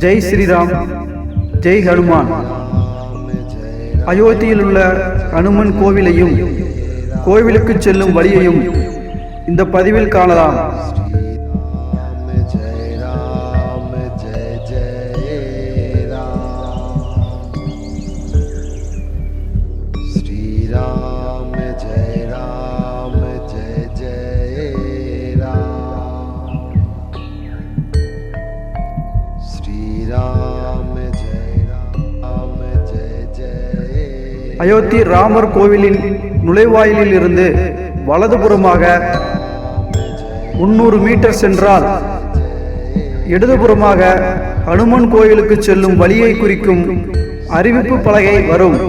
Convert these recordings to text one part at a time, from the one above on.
ஜெய் ஸ்ரீராம், ஜெய் ஹனுமான். அயோத்தியில் உள்ள ஹனுமன் கோவிலையும் கோவிலுக்கு செல்லும் வழியையும் இந்த பதிவில் காணலாம். அயோத்தி ராமர் கோவிலின் நுழைவாயிலில் இருந்து வலதுபுறமாக 300 மீட்டர் சென்றால் இடதுபுறமாக ஹனுமன் கோவிலுக்கு செல்லும் வழியை குறிக்கும் அறிவிப்பு பலகை வரும்.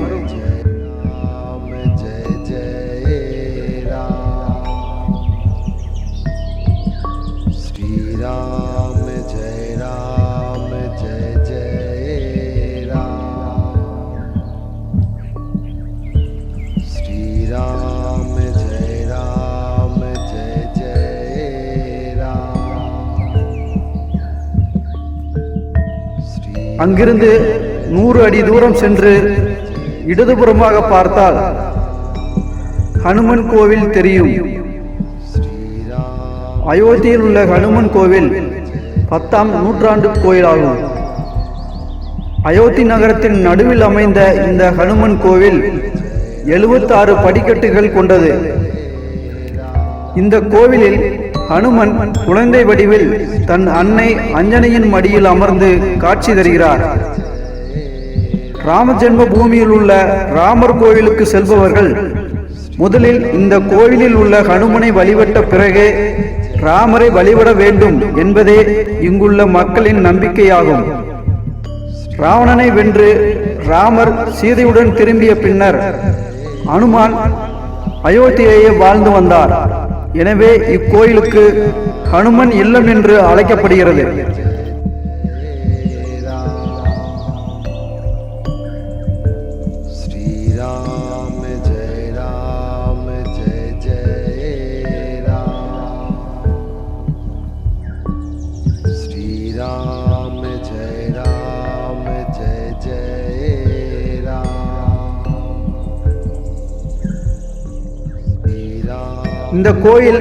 அங்கிருந்து 100 அடி தூரம் சென்று இடதுபுறமாக பார்த்தால் ஹனுமன் கோவில் தெரியும். அயோத்தியில் உள்ள ஹனுமன் கோவில் 10ஆம் நூற்றாண்டு கோயிலாகும். அயோத்தி நகரத்தின் நடுவில் அமைந்த இந்த ஹனுமன் கோவில் 76 படிக்கட்டுகள் கொண்டது. இந்த கோவிலில் ஹனுமன் குழந்தை வடிவில் தன் அன்னை அஞ்சனையின் மடியில் அமர்ந்து காட்சி தருகிறார். ராம ஜென்ம பூமியில் உள்ள ராமர் கோவிலுக்கு செல்பவர்கள் முதலில் இந்த கோவிலில் உள்ள ஹனுமனை வழிபட்ட பிறகே ராமரை வழிபட வேண்டும் என்பதே இங்குள்ள மக்களின் நம்பிக்கையாகும். ராவணனை வென்று ராமர் சீதையுடன் திரும்பிய பின்னர் ஹனுமான் அயோத்தியிலேயே வாழ்ந்து வந்தார். எனவே இக்கோயிலுக்கு ஹனுமன் இல்லம் என்று அழைக்கப்படுகிறது. இந்த கோயில்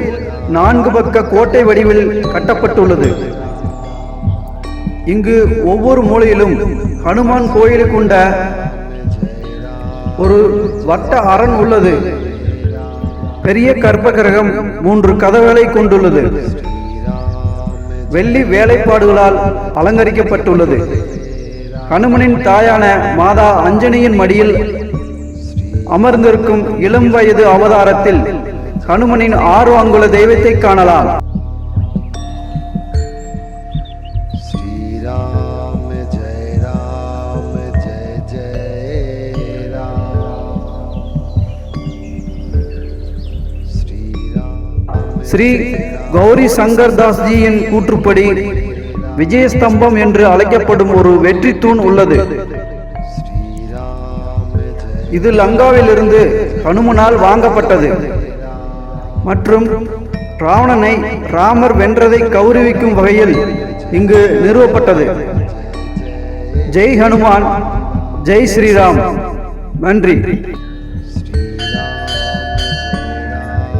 4 பக்க கோட்டை வடிவில் கட்டப்பட்டுள்ளது. இங்கு ஒவ்வொரு மூலையிலும் ஹனுமான் கோயிலுக்கு கொண்ட ஒரு வட்ட அரண் உள்ளது. பெரிய கற்பகிரகம் 3 கதவுகளை கொண்டுள்ளது. வெள்ளி வேலைப்பாடுகளால் அலங்கரிக்கப்பட்டுள்ளது. ஹனுமனின் தாயான மாதா அஞ்சனையின் மடியில் அமர்ந்திருக்கும் இளம் வயது அவதாரத்தில் ஹனுமனின் 6 அங்குல தெய்வத்தை காணலாம். ஸ்ரீ கௌரி சங்கர் தாஸ் ஜியின் கூற்றுப்படி விஜயஸ்தம்பம் என்று அழைக்கப்படும் ஒரு வெற்றி தூண் உள்ளது. இது லங்காவிலிருந்து ஹனுமனால் வாங்கப்பட்டது மற்றும் ராவணனை ராமர் வென்றதை கௌரவிக்கும் வகையில் இங்கு நிறுவப்பட்டது. ஜெய் ஹனுமான், ஜெய் ஸ்ரீராம். நன்றி.